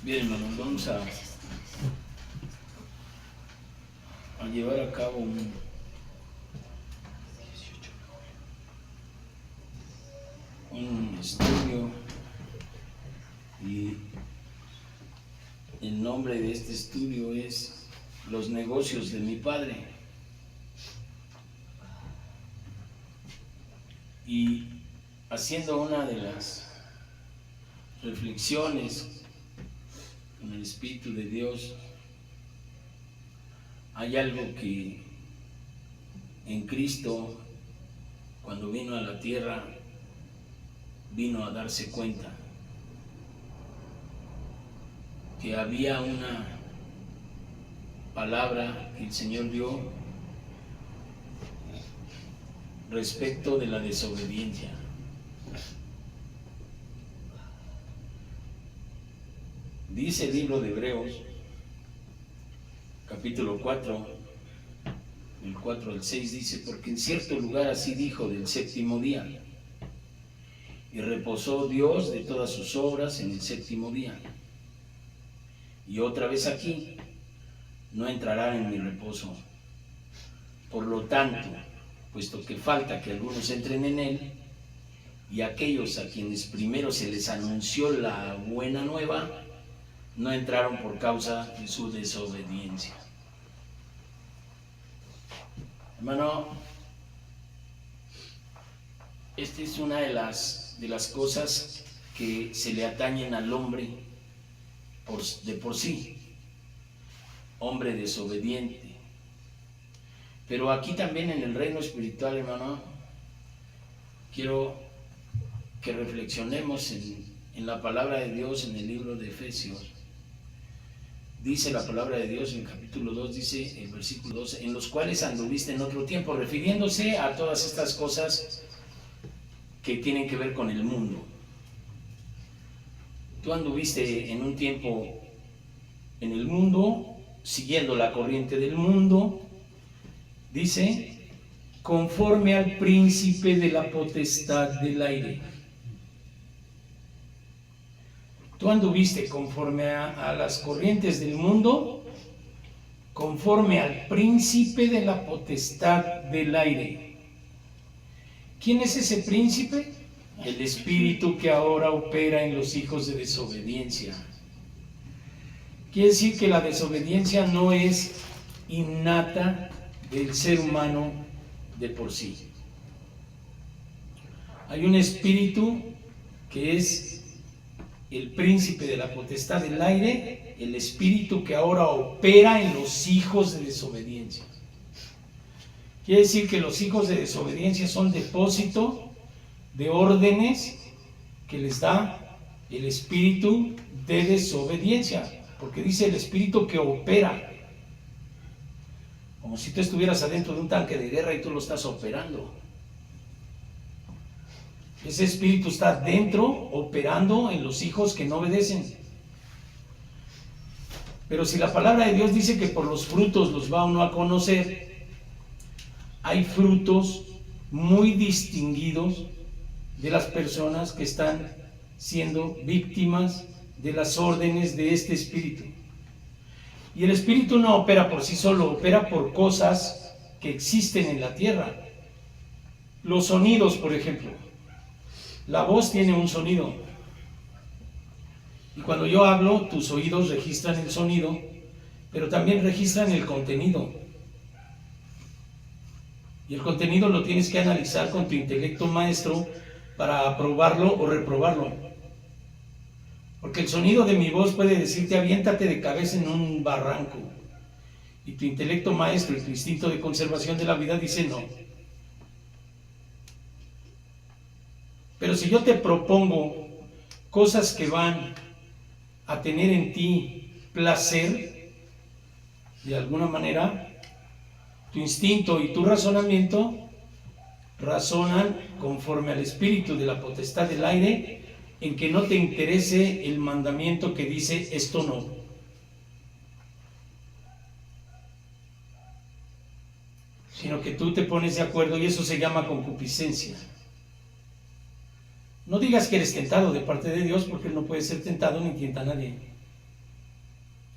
Bien, hermanos, vamos a llevar a cabo un estudio, y el nombre de este estudio es Los negocios de mi padre. Y haciendo una de las reflexiones con el Espíritu de Dios, hay algo que en Cristo, cuando vino a la tierra, vino a darse cuenta que había una palabra que el Señor dio respecto de la desobediencia. Dice el libro de Hebreos, capítulo 4, el 4 al 6, dice: porque en cierto lugar así dijo del séptimo día, y reposó Dios de todas sus obras en el séptimo día. Y otra vez aquí, no entrará en mi reposo. Por lo tanto, puesto que falta que algunos entren en él, y aquellos a quienes primero se les anunció la buena nueva, no entraron por causa de su desobediencia. Hermano, esta es una de las cosas que se le atañen al hombre de por sí, hombre desobediente. Pero aquí también en el reino espiritual, hermano, quiero que reflexionemos en la palabra de Dios en el libro de Efesios. Dice la palabra de Dios en el capítulo 2, dice el versículo 12: en los cuales anduviste en otro tiempo, refiriéndose a todas estas cosas que tienen que ver con el mundo. Tú anduviste en un tiempo en el mundo, siguiendo la corriente del mundo, dice, conforme al príncipe de la potestad del aire. Tú anduviste conforme a las corrientes del mundo, conforme al príncipe de la potestad del aire. ¿Quién es ese príncipe? El espíritu que ahora opera en los hijos de desobediencia. Quiere decir que la desobediencia no es innata del ser humano de por sí. Hay un espíritu que es el príncipe de la potestad del aire, el espíritu que ahora opera en los hijos de desobediencia. Quiere decir que los hijos de desobediencia son depósito de órdenes que les da el espíritu de desobediencia, porque dice el espíritu que opera, como si tú estuvieras adentro de un tanque de guerra y tú lo estás operando. Ese espíritu está dentro, operando en los hijos que no obedecen. Pero si la palabra de Dios dice que por los frutos los va uno a conocer, hay frutos muy distinguidos de las personas que están siendo víctimas de las órdenes de este espíritu. Y el espíritu no opera por sí solo, opera por cosas que existen en la tierra. Los sonidos, por ejemplo. La voz tiene un sonido. Y cuando yo hablo, tus oídos registran el sonido, pero también registran el contenido. Y el contenido lo tienes que analizar con tu intelecto maestro para aprobarlo o reprobarlo. Porque el sonido de mi voz puede decirte: aviéntate de cabeza en un barranco. Y tu intelecto maestro y tu instinto de conservación de la vida dice no. Pero si yo te propongo cosas que van a tener en ti placer, de alguna manera, tu instinto y tu razonamiento razonan conforme al espíritu de la potestad del aire, en que no te interese el mandamiento que dice esto no. Sino que tú te pones de acuerdo, y eso se llama concupiscencia. No digas que eres tentado de parte de Dios, porque Él no puede ser tentado ni tienta a nadie.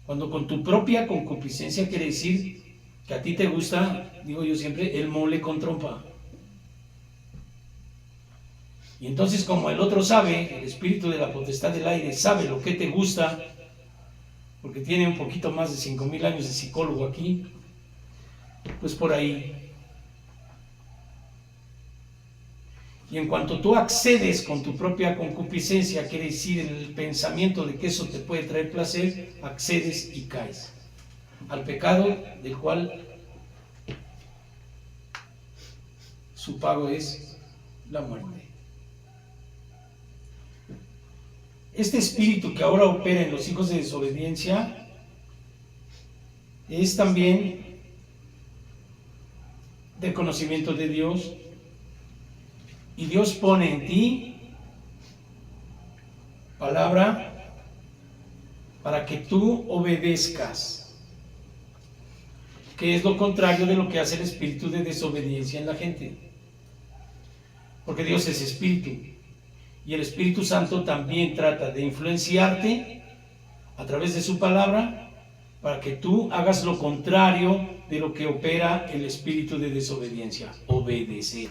Cuando con tu propia concupiscencia quiere decir que a ti te gusta, digo yo siempre, el mole con trompa. Y entonces como el otro sabe, el espíritu de la potestad del aire sabe lo que te gusta, porque tiene un poquito más de 5,000 años de psicólogo aquí, pues por ahí. Y en cuanto tú accedes con tu propia concupiscencia, quiere decir el pensamiento de que eso te puede traer placer, accedes y caes al pecado del cual su pago es la muerte. Este espíritu que ahora opera en los hijos de desobediencia es también de conocimiento de Dios, y Dios pone en ti palabra para que tú obedezcas, que es lo contrario de lo que hace el espíritu de desobediencia en la gente, porque Dios es espíritu, y el Espíritu Santo también trata de influenciarte a través de su palabra para que tú hagas lo contrario de lo que opera el espíritu de desobediencia, obedecer.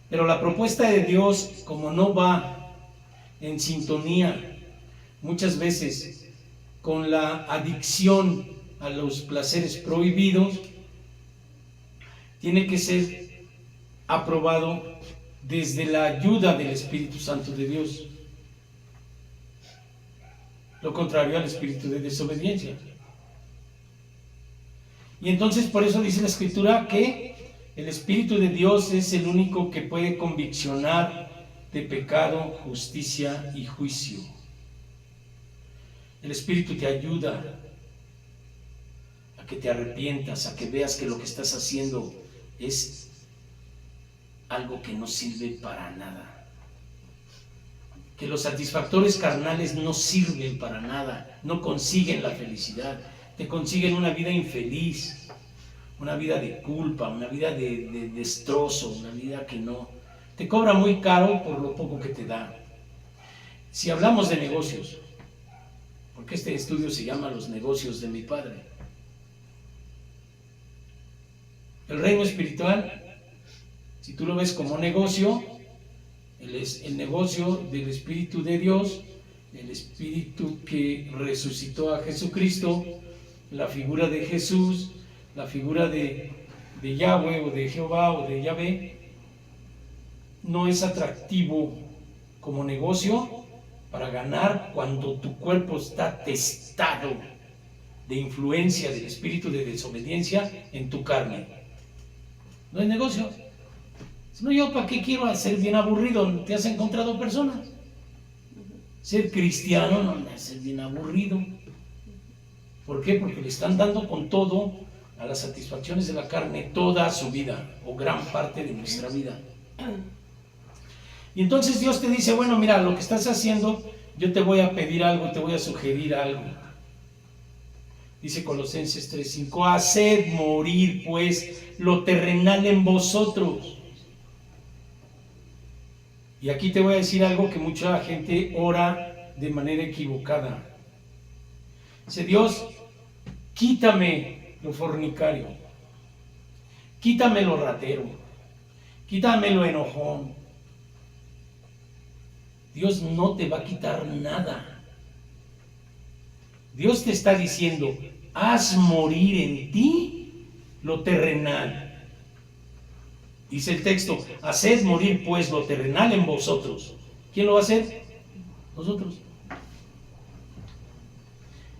Pero la propuesta de Dios, como no va en sintonía muchas veces con la adicción a los placeres prohibidos, tiene que ser aprobado desde la ayuda del Espíritu Santo de Dios. Lo contrario al espíritu de desobediencia. Y entonces por eso dice la Escritura que el Espíritu de Dios es el único que puede conviccionar de pecado, justicia y juicio. El Espíritu te ayuda a que te arrepientas, a que veas que lo que estás haciendo es algo que no sirve para nada. Que los satisfactores carnales no sirven para nada, no consiguen la felicidad, te consiguen una vida infeliz, una vida de culpa, una vida de destrozo, una vida que no te cobra muy caro por lo poco que te da. Si hablamos de negocios, porque este estudio se llama Los negocios de mi Padre, el reino espiritual, si tú lo ves como negocio, el negocio del Espíritu de Dios, el Espíritu que resucitó a Jesucristo, la figura de Jesús, la figura de Yahweh o de Jehová o de Yahvé, no es atractivo como negocio para ganar cuando tu cuerpo está testado de influencia del espíritu de desobediencia en tu carne. No es negocio. Si no, yo para qué quiero hacer bien aburrido. ¿Te has encontrado personas? Ser cristiano no me hace bien aburrido. ¿Por qué? Porque le están dando con todo a las satisfacciones de la carne toda su vida, o gran parte de nuestra vida. Y entonces Dios te dice, bueno, mira, lo que estás haciendo, yo te voy a pedir algo, te voy a sugerir algo. Dice Colosenses 3:5, haced morir pues lo terrenal en vosotros. Y aquí te voy a decir algo que mucha gente ora de manera equivocada. Dice Dios, quítame lo fornicario, quítame lo ratero, quítame lo enojón. Dios no te va a quitar nada. Dios te está diciendo, haz morir en ti lo terrenal. Dice el texto, haced morir pues lo terrenal en vosotros. ¿Quién lo va a hacer? Nosotros.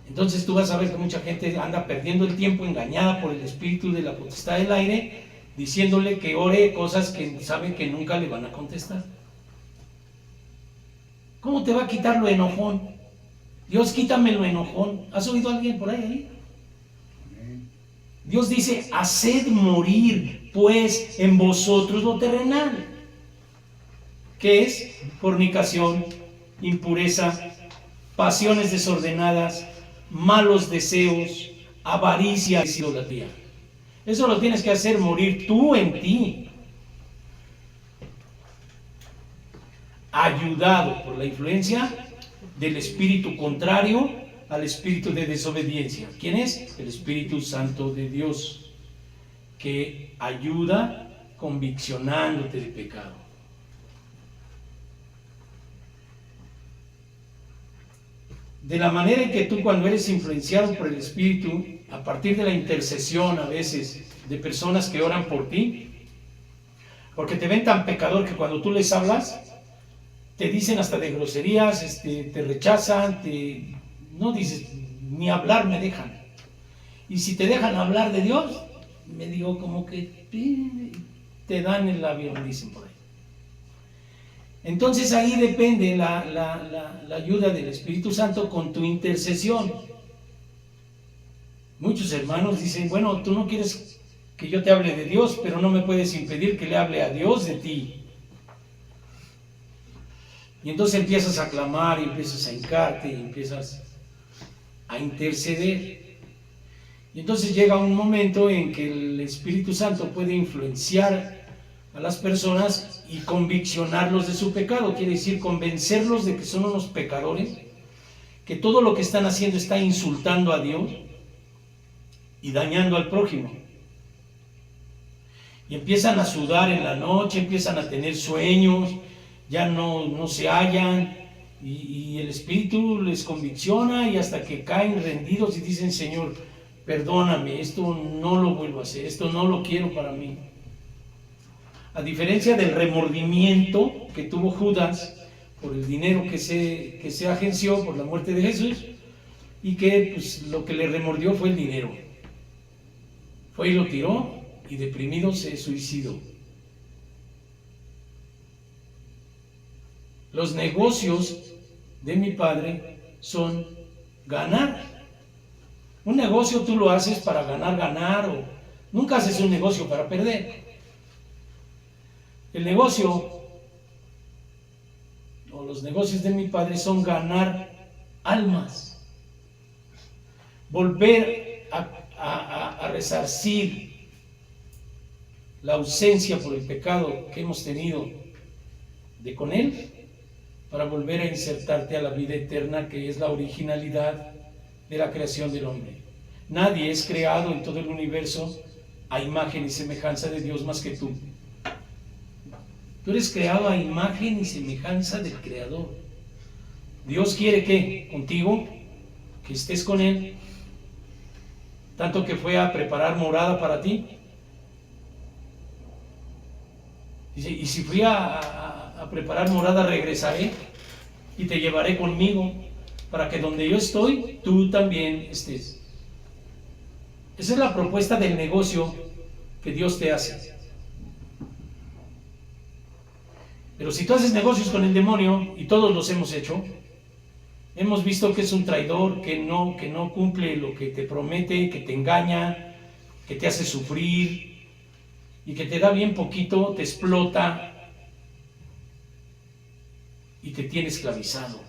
Entonces tú vas a ver que mucha gente anda perdiendo el tiempo engañada por el espíritu de la potestad del aire, diciéndole que ore cosas que sabe que nunca le van a contestar. ¿Cómo te va a quitar lo enojón? Dios, quítame lo enojón. ¿Has oído a alguien por ahí? Dios dice, haced morir pues en vosotros lo terrenal. ¿Qué es? Fornicación, impureza, pasiones desordenadas, malos deseos, avaricia y idolatría. Eso lo tienes que hacer morir tú en ti, ayudado por la influencia del espíritu contrario al espíritu de desobediencia. ¿Quién es? El Espíritu Santo de Dios, que ayuda conviccionándote de pecado. De la manera en que tú, cuando eres influenciado por el Espíritu, a partir de la intercesión a veces de personas que oran por ti, porque te ven tan pecador que cuando tú les hablas, te dicen hasta de groserías, te rechazan, no dices, ni hablar me dejan. Y si te dejan hablar de Dios, me digo como que te dan el labio, dicen por ahí. Entonces ahí depende la ayuda del Espíritu Santo con tu intercesión. Muchos hermanos dicen, bueno, tú no quieres que yo te hable de Dios, pero no me puedes impedir que le hable a Dios de ti. Y entonces empiezas a clamar, y empiezas a hincarte, y empiezas a interceder. Y entonces llega un momento en que el Espíritu Santo puede influenciar a las personas y conviccionarlos de su pecado. Quiere decir convencerlos de que son unos pecadores, que todo lo que están haciendo está insultando a Dios y dañando al prójimo. Y empiezan a sudar en la noche, empiezan a tener sueños, ya no se hallan, y el Espíritu les convicciona, y hasta que caen rendidos y dicen, Señor, perdóname, esto no lo vuelvo a hacer, esto no lo quiero para mí. A diferencia del remordimiento que tuvo Judas por el dinero que se agenció por la muerte de Jesús, y que pues, lo que le remordió fue el dinero. Fue y lo tiró, y deprimido se suicidó. Los negocios de mi Padre son ganar. Un negocio tú lo haces para ganar, o nunca haces un negocio para perder. El negocio, o los negocios de mi Padre, son ganar almas, volver a resarcir la ausencia por el pecado que hemos tenido de con Él, para volver a insertarte a la vida eterna, que es la originalidad de la creación del hombre. Nadie es creado en todo el universo a imagen y semejanza de Dios más que tú. Tú eres creado a imagen y semejanza del Creador. Dios quiere que contigo, que estés con Él, tanto que fue a preparar morada para ti. Dice, y si fui a preparar morada, regresaré y te llevaré conmigo, para que donde yo estoy, tú también estés. Esa es la propuesta del negocio que Dios te hace. Pero si tú haces negocios con el demonio, y todos los hemos hecho, hemos visto que es un traidor, que no cumple lo que te promete, que te engaña, que te hace sufrir, y que te da bien poquito, te explota y te tiene esclavizado.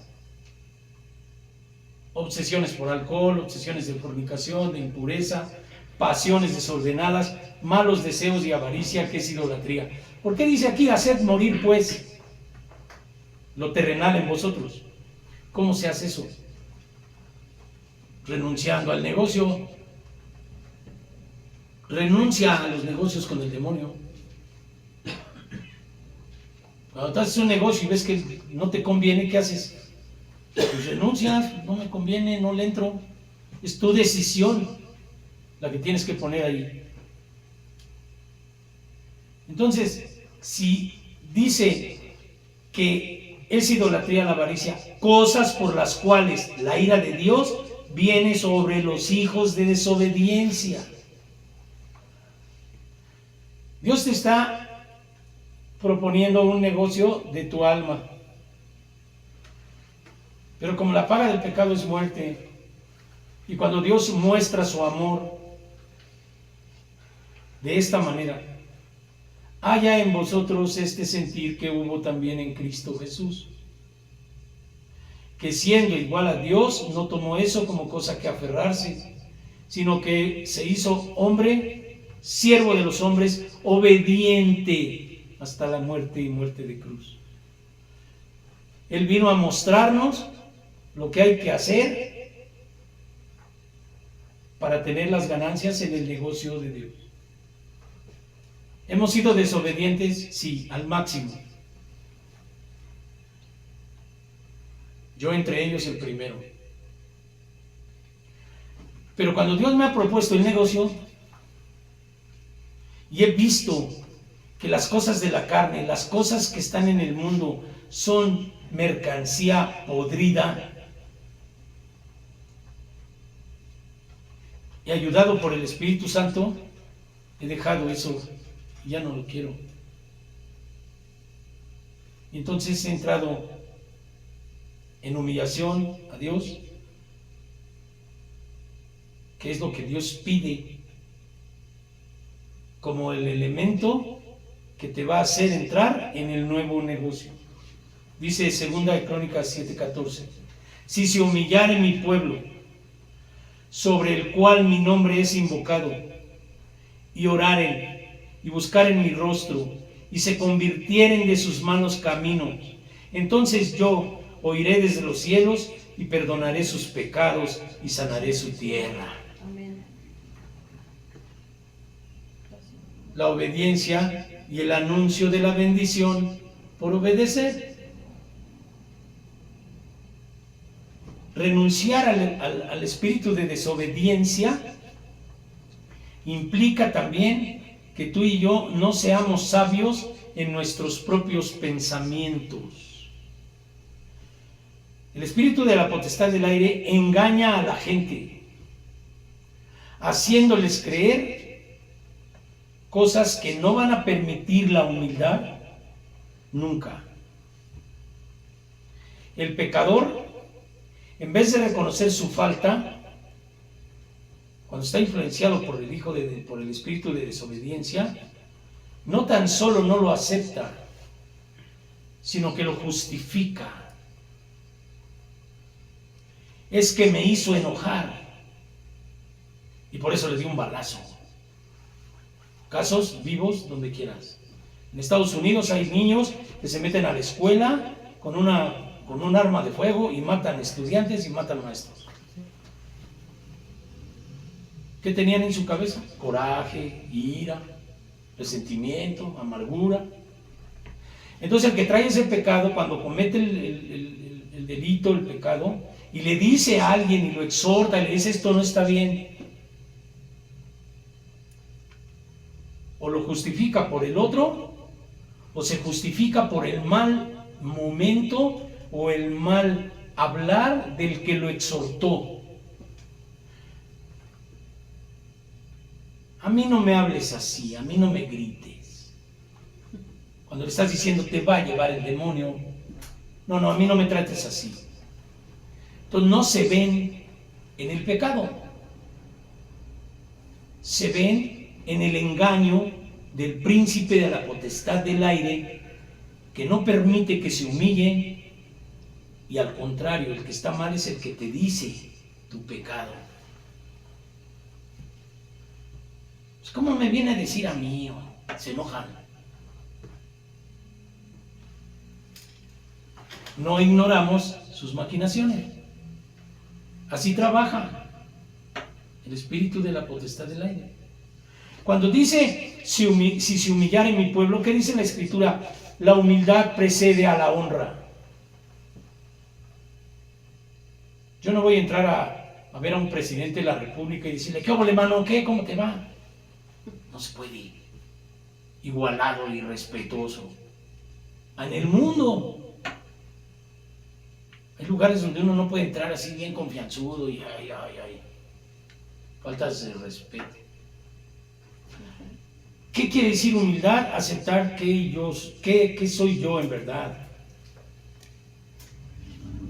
Obsesiones por alcohol, obsesiones de fornicación, de impureza, pasiones desordenadas, malos deseos y avaricia, que es idolatría. ¿Por qué dice aquí, haced morir pues lo terrenal en vosotros? ¿Cómo se hace eso? Renunciando al negocio. Renuncia a los negocios con el demonio. Cuando tú haces un negocio y ves que no te conviene, ¿qué haces? Pues renuncias, no me conviene, no le entro. Es tu decisión la que tienes que poner ahí. Entonces, si dice que es idolatría la avaricia, cosas por las cuales la ira de Dios viene sobre los hijos de desobediencia. Dios te está proponiendo un negocio de tu alma. Pero como la paga del pecado es muerte, y cuando Dios muestra su amor de esta manera, haya en vosotros este sentir que hubo también en Cristo Jesús, que siendo igual a Dios, no tomó eso como cosa que aferrarse, sino que se hizo hombre, siervo de los hombres, obediente hasta la muerte y muerte de cruz. Él vino a mostrarnos lo que hay que hacer para tener las ganancias en el negocio de Dios. ¿Hemos sido desobedientes? Sí, al máximo. Yo entre ellos el primero. Pero cuando Dios me ha propuesto el negocio y he visto que las cosas de la carne, las cosas que están en el mundo son mercancía podrida, y ayudado por el Espíritu Santo, he dejado eso y ya no lo quiero. Y entonces he entrado en humillación a Dios, que es lo que Dios pide como el elemento que te va a hacer entrar en el nuevo negocio. Dice 2 Crónicas 7:14: si se humillare mi pueblo, sobre el cual mi nombre es invocado, y oraren y buscaren mi rostro, y se convirtieren de sus malos caminos, entonces yo oiré desde los cielos y perdonaré sus pecados y sanaré su tierra. Amén. La obediencia y el anuncio de la bendición por obedecer. Renunciar al espíritu de desobediencia implica también que tú y yo no seamos sabios en nuestros propios pensamientos. El espíritu de la potestad del aire engaña a la gente, haciéndoles creer cosas que no van a permitir la humildad nunca. El pecador, en vez de reconocer su falta, cuando está influenciado por por el espíritu de desobediencia, no tan solo no lo acepta, sino que lo justifica. Es que me hizo enojar y por eso le di un balazo. Casos vivos donde quieras. En Estados Unidos hay niños que se meten a la escuela con un arma de fuego y matan estudiantes y matan maestros. ¿Qué tenían en su cabeza? Coraje, ira, resentimiento, amargura. Entonces el que trae ese pecado, cuando comete el delito, el pecado, y le dice a alguien y lo exhorta y le dice esto no está bien, o lo justifica por el otro, o se justifica por el mal momento o el mal hablar del que lo exhortó. A mí no me hables así, a mí no me grites. Cuando le estás diciendo te va a llevar el demonio, no, a mí no me trates así. Entonces no se ven en el pecado, se ven en el engaño del príncipe de la potestad del aire, que no permite que se humillen, y al contrario, el que está mal es el que te dice tu pecado. Pues ¿cómo me viene a decir a mí? Se enojan. No ignoramos sus maquinaciones. Así trabaja el espíritu de la potestad del aire. Cuando dice, si se humillare mi pueblo, ¿qué dice la Escritura? La humildad precede a la honra. Yo no voy a entrar a ver a un presidente de la República y decirle, ¿qué óvole, mano? ¿Qué? ¿Cómo te va? No se puede. Igualado y respetuoso. En el mundo hay lugares donde uno no puede entrar así bien confianzudo y faltas de respeto. ¿Qué quiere decir humildad? Aceptar que soy yo en verdad.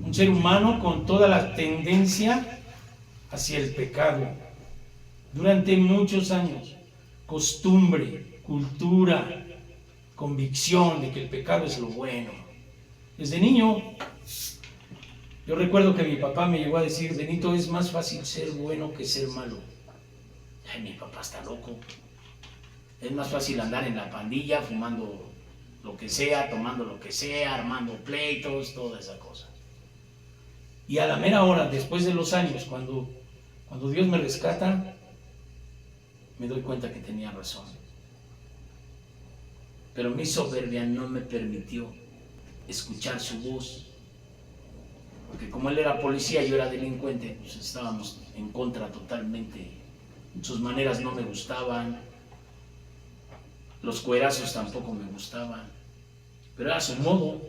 Un ser humano con toda la tendencia hacia el pecado. Durante muchos años, costumbre, cultura, convicción de que el pecado es lo bueno. Desde niño, yo recuerdo que mi papá me llegó a decir, Benito, es más fácil ser bueno que ser malo. Ay, mi papá está loco. Es más fácil andar en la pandilla, fumando lo que sea, tomando lo que sea, armando pleitos, toda esa cosa. Y a la mera hora, después de los años, cuando Cuando Dios me rescata, me doy cuenta que tenía razón. Pero mi soberbia no me permitió escuchar su voz. Porque como él era policía y yo era delincuente, pues estábamos en contra totalmente. Sus maneras no me gustaban, los cuerazos tampoco me gustaban, pero era su modo.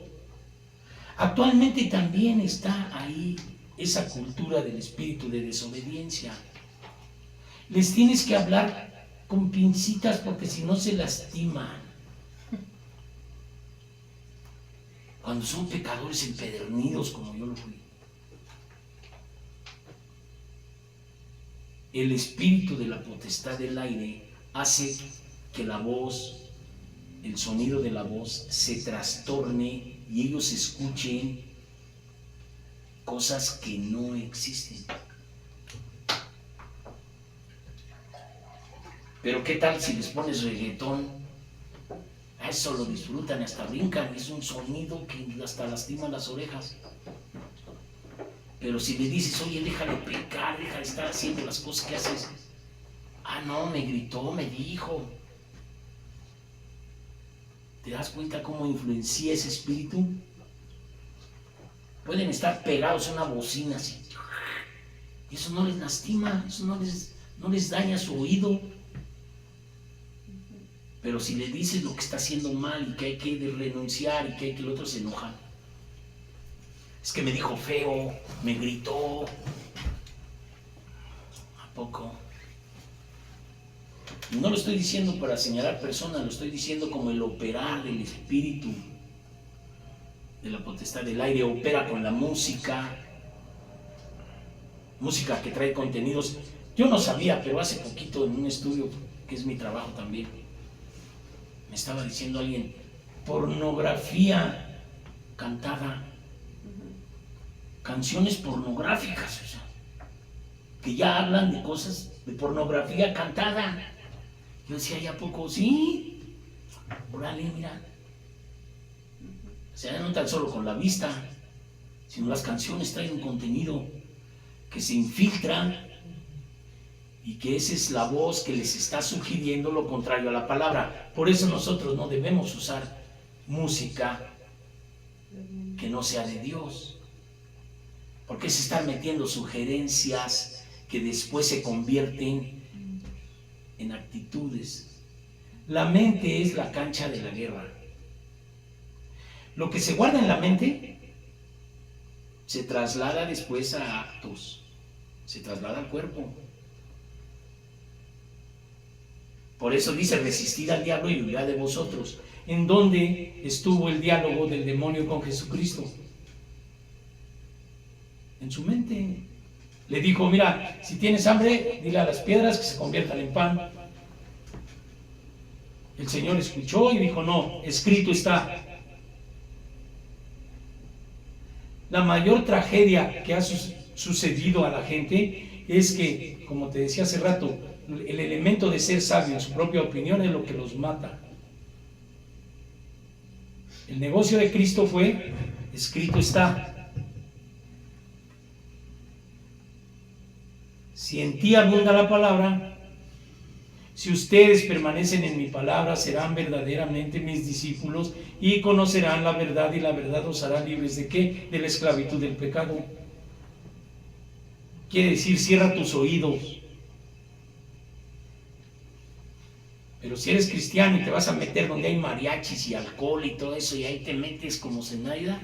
Actualmente también está ahí esa cultura del espíritu de desobediencia. Les tienes que hablar con pincitas porque si no se lastiman. Cuando son pecadores empedernidos como yo lo fui. El espíritu de la potestad del aire hace que la voz, el sonido de la voz se trastorne y ellos escuchen cosas que no existen. Pero ¿qué tal si les pones reggaetón? A eso lo disfrutan, hasta brincan, es un sonido que hasta lastima las orejas. Pero si le dices, oye, déjalo pecar, deja de estar haciendo las cosas que haces. Ah, no, me gritó, me dijo. ¿Te das cuenta cómo influencia ese espíritu? Pueden estar pegados a una bocina así. Y eso no les lastima, eso no les daña su oído. Pero si le dices lo que está haciendo mal y que hay que renunciar y que hay que el otro se enoja. Es que me dijo feo, me gritó. ¿A poco? Y no lo estoy diciendo para señalar personas, lo estoy diciendo como el operar del espíritu de la potestad del aire. Opera con la música que trae contenidos. Yo no sabía, pero hace poquito en un estudio, que es mi trabajo también, me estaba diciendo alguien, pornografía cantada. Canciones pornográficas, o sea, que ya hablan de cosas de pornografía cantada. Yo decía, ¿ya poco? Sí, órale, mira. O sea, no tan solo con la vista, sino las canciones traen un contenido que se infiltra y que esa es la voz que les está sugiriendo lo contrario a la palabra. Por eso nosotros no debemos usar música que no sea de Dios. Porque es estar metiendo sugerencias que después se convierten en actitudes. La mente es la cancha de la guerra. Lo que se guarda en la mente se traslada después a actos, se traslada al cuerpo. Por eso dice, resistid al diablo y huirá de vosotros. ¿En dónde estuvo el diálogo del demonio con Jesucristo? En su mente. Le dijo, mira, si tienes hambre, dile a las piedras que se conviertan en pan. El Señor escuchó y dijo, no, escrito está. La mayor tragedia que ha sucedido a la gente es que, como te decía hace rato, el elemento de ser sabio en su propia opinión es lo que los mata. El negocio de Cristo fue, escrito está. Si en ti abunda la palabra, si ustedes permanecen en mi palabra, serán verdaderamente mis discípulos y conocerán la verdad y la verdad os hará libres ¿de qué? De la esclavitud del pecado. Quiere decir, cierra tus oídos. Pero si eres cristiano y te vas a meter donde hay mariachis y alcohol y todo eso y ahí te metes como Zenaida,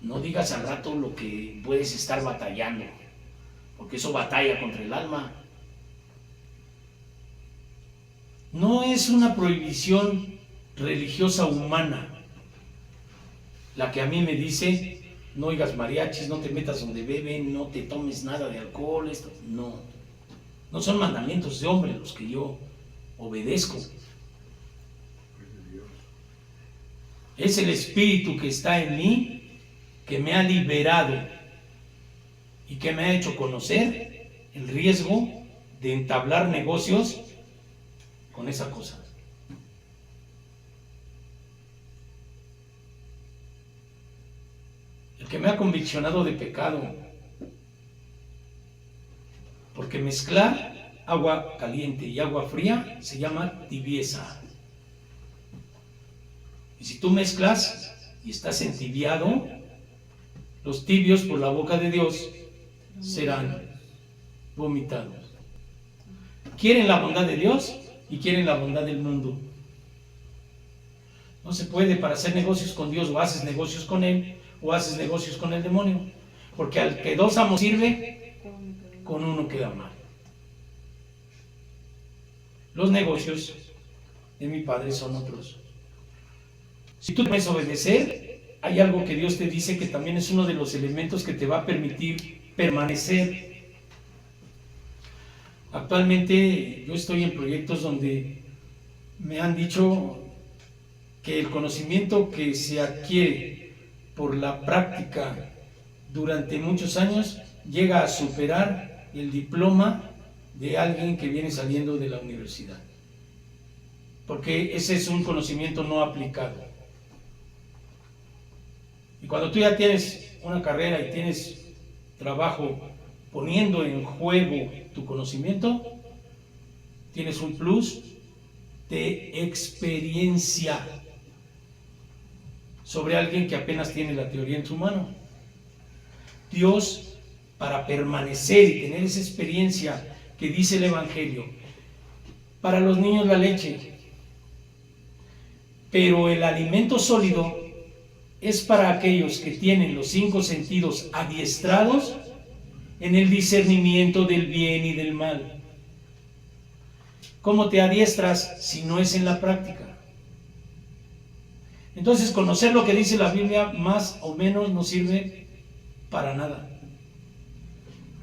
no digas al rato lo que puedes estar batallando. Porque eso batalla contra el alma. No es una prohibición religiosa humana la que a mí me dice, no oigas mariachis, no te metas donde beben, no te tomes nada de alcohol, esto. No, no son mandamientos de hombre los que yo obedezco. Es el espíritu que está en mí que me ha liberado y que me ha hecho conocer el riesgo de entablar negocios con esa cosa. El que me ha conviccionado de pecado Porque mezclar agua caliente y agua fría se llama tibieza. Y si tú mezclas y estás entibiado, los tibios por la boca de Dios serán vomitados. Quieren la bondad de Dios y quieren la bondad del mundo. No se puede. Para hacer negocios con Dios, o haces negocios con Él o haces negocios con el demonio, porque al que dos amos sirve, con uno queda mal. Los negocios de mi Padre son otros. Si tú puedes obedecer, hay algo que Dios te dice que también es uno de los elementos que te va a permitir permanecer. Actualmente yo estoy en proyectos donde me han dicho que el conocimiento que se adquiere por la práctica durante muchos años llega a superar el diploma de alguien que viene saliendo de la universidad, porque ese es un conocimiento no aplicado. Y cuando tú ya tienes una carrera y tienes trabajo poniendo en juego tu conocimiento, tienes un plus de experiencia sobre alguien que apenas tiene la teoría en su mano. Dios, para permanecer y tener esa experiencia que dice el Evangelio, para los niños la leche, pero el alimento sólido es para aquellos que tienen los 5 sentidos adiestrados en el discernimiento del bien y del mal. ¿Cómo te adiestras si no es en la práctica? Entonces, conocer lo que dice la Biblia más o menos no sirve para nada.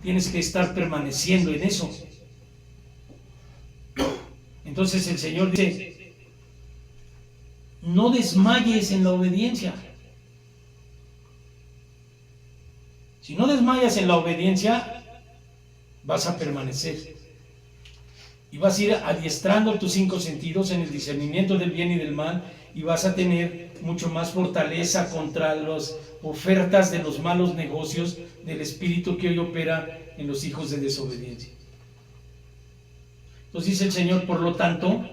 Tienes que estar permaneciendo en eso. Entonces el Señor dice: no desmayes en la obediencia. Si no desmayas en la obediencia, vas a permanecer. Y vas a ir adiestrando tus 5 sentidos en el discernimiento del bien y del mal, y vas a tener mucho más fortaleza contra las ofertas de los malos negocios del espíritu que hoy opera en los hijos de desobediencia. Entonces dice el Señor, por lo tanto,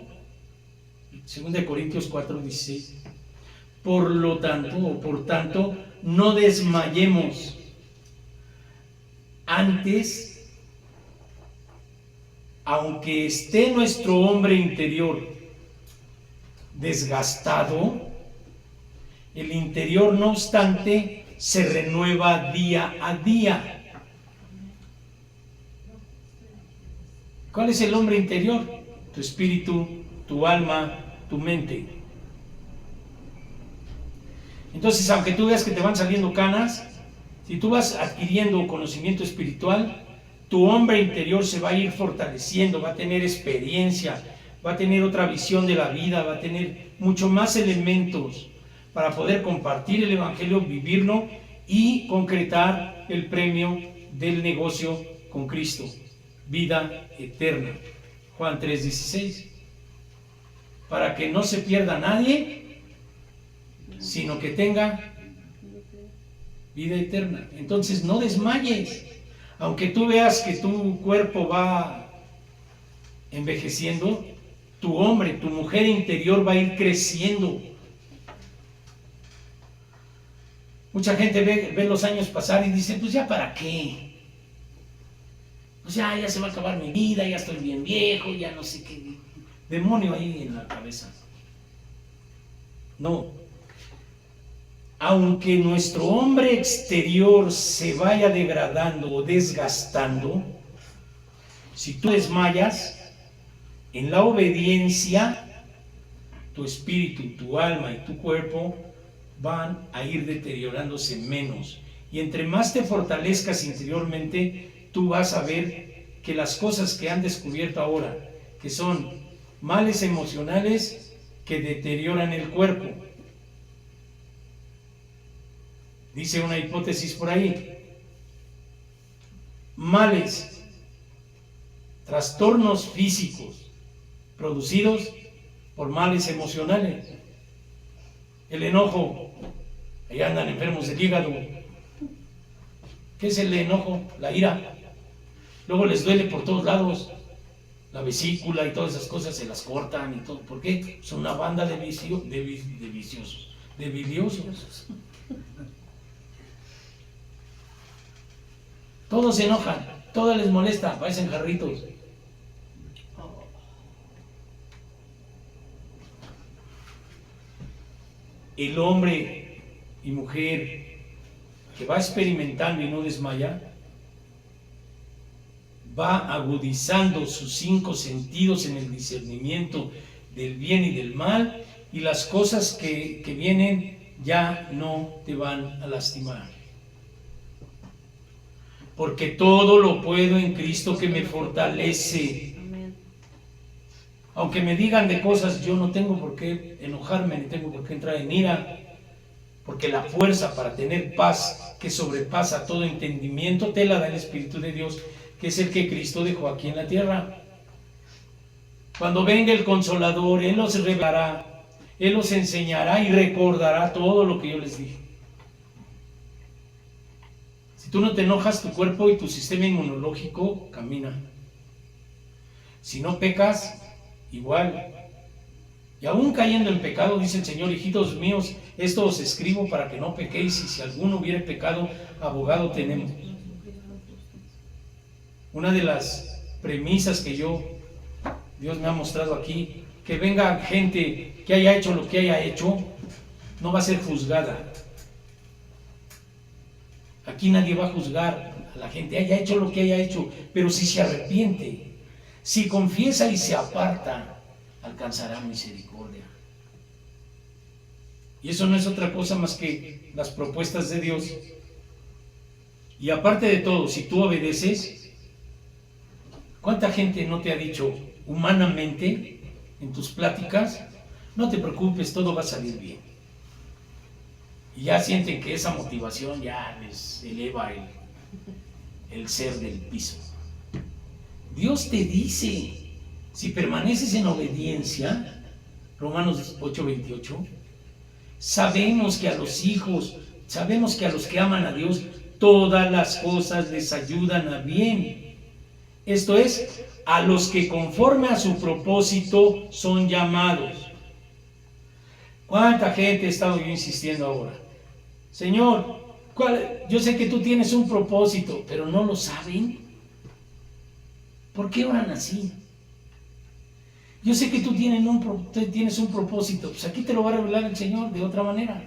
2 Corintios 4:16, por tanto, no desmayemos. Antes, aunque esté nuestro hombre interior desgastado, el interior, no obstante, se renueva día a día. ¿Cuál es el hombre interior? Tu espíritu, tu alma, tu mente. Entonces, aunque tú veas que te van saliendo canas, si tú vas adquiriendo conocimiento espiritual, tu hombre interior se va a ir fortaleciendo, va a tener experiencia, va a tener otra visión de la vida, va a tener mucho más elementos para poder compartir el Evangelio, vivirlo y concretar el premio del negocio con Cristo, vida eterna. Juan 3:16. Para que no se pierda nadie, sino que tenga vida eterna. Entonces no desmayes. Aunque tú veas que tu cuerpo va envejeciendo, tu hombre, tu mujer interior va a ir creciendo. Mucha gente ve los años pasar y dice, pues ya para qué. Pues ya se va a acabar mi vida, ya estoy bien viejo, ya no sé qué demonio ahí en la cabeza. No. Aunque nuestro hombre exterior se vaya degradando o desgastando, si tú desmayas en la obediencia, tu espíritu, tu alma y tu cuerpo van a ir deteriorándose menos. Y entre más te fortalezcas interiormente, tú vas a ver que las cosas que han descubierto ahora, que son males emocionales que deterioran el cuerpo. Dice una hipótesis por ahí: males, trastornos físicos producidos por males emocionales. El enojo, ahí andan enfermos del hígado. ¿Qué es el enojo? La ira. Luego les duele por todos lados. La vesícula y todas esas cosas se las cortan y todo. ¿Por qué? Son una banda de viciosos, de biliosos. Todos se enojan, todo les molesta, parecen jarritos. El hombre y mujer que va experimentando y no desmaya, va agudizando sus 5 sentidos en el discernimiento del bien y del mal, y las cosas que vienen ya no te van a lastimar. Porque todo lo puedo en Cristo que me fortalece. Aunque me digan de cosas, yo no tengo por qué enojarme, ni tengo por qué entrar en ira, porque la fuerza para tener paz que sobrepasa todo entendimiento te la da el Espíritu de Dios, que es el que Cristo dejó aquí en la tierra. Cuando venga el Consolador, Él los revelará, Él los enseñará y recordará todo lo que yo les dije. Si tú no te enojas, tu cuerpo y tu sistema inmunológico camina. Si no pecas, igual. Y aún cayendo en pecado, dice el Señor: hijitos míos, esto os escribo para que no pequéis, y si alguno hubiere pecado, abogado tenemos. Una de las premisas que Dios me ha mostrado aquí, que venga gente que haya hecho lo que haya hecho, no va a ser juzgada. Aquí nadie va a juzgar a la gente, haya hecho lo que haya hecho, pero si se arrepiente, si confiesa y se aparta, alcanzará misericordia. Y eso no es otra cosa más que las propuestas de Dios. Y aparte de todo, si tú obedeces, ¿cuánta gente no te ha dicho humanamente en tus pláticas: no te preocupes, todo va a salir bien? Y ya sienten que esa motivación ya les eleva el ser del piso. Dios te dice, si permaneces en obediencia, Romanos 8:28, sabemos que a los hijos, sabemos que a los que aman a Dios, todas las cosas les ayudan a bien. Esto es, a los que conforme a su propósito son llamados. ¿Cuánta gente he estado yo insistiendo ahora? Señor, yo sé que tú tienes un propósito, pero no lo saben. ¿Por qué oran así? Yo sé que tú tienes un propósito, pues aquí te lo va a revelar el Señor de otra manera.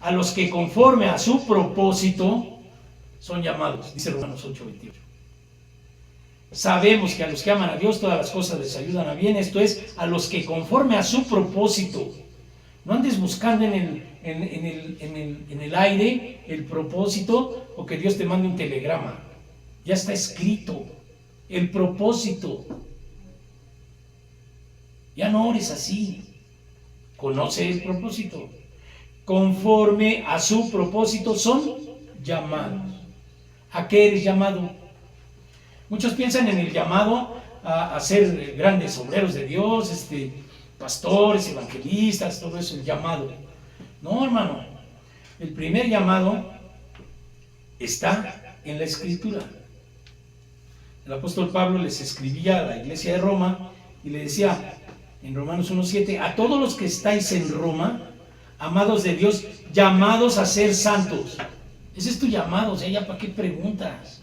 A los que conforme a su propósito son llamados, dice Romanos 8:28. Sabemos que a los que aman a Dios todas las cosas les ayudan a bien, esto es, a los que conforme a su propósito. No andes buscando en el aire el propósito, o que Dios te mande un telegrama. Ya está escrito el propósito. Ya no ores así. Conoce el propósito. Conforme a su propósito son llamados. ¿A qué eres llamado? Muchos piensan en el llamado a ser grandes obreros de Dios, pastores, evangelistas, todo eso, el llamado. No, hermano. El primer llamado está en la Escritura. El apóstol Pablo les escribía a la iglesia de Roma y le decía en Romanos 1:7: a todos los que estáis en Roma, amados de Dios, llamados a ser santos. Ese es tu llamado, o sea, ya para qué preguntas.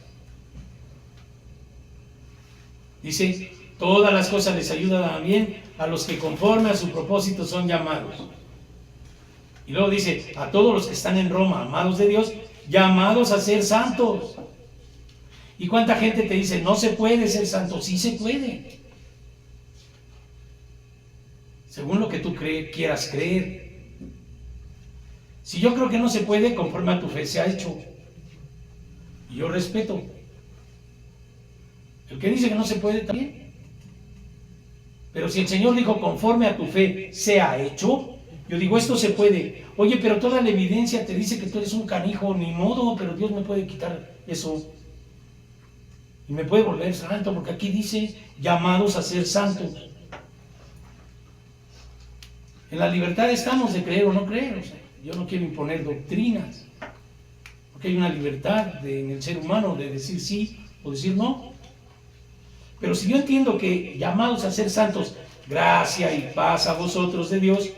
Dice: todas las cosas les ayudan a bien a los que conforme a su propósito son llamados. Y luego dice: a todos los que están en Roma, amados de Dios, llamados a ser santos. ¿Y cuánta gente te dice: no se puede ser santo? Sí se puede, según lo que tú quieras creer. Si yo creo que no se puede, conforme a tu fe se ha hecho, y yo respeto. El que dice que no se puede también. Pero si el Señor dijo conforme a tu fe se ha hecho, yo digo esto se puede. Oye, pero toda la evidencia te dice que tú eres un canijo, ni modo, pero Dios me puede quitar eso y me puede volver santo, porque aquí dice llamados a ser santos. En la libertad estamos de creer o no creer. O sea, yo no quiero imponer doctrinas, porque hay una libertad en el ser humano de decir sí o decir no. Pero si yo entiendo que llamados a ser santos, gracia y paz a vosotros de Dios,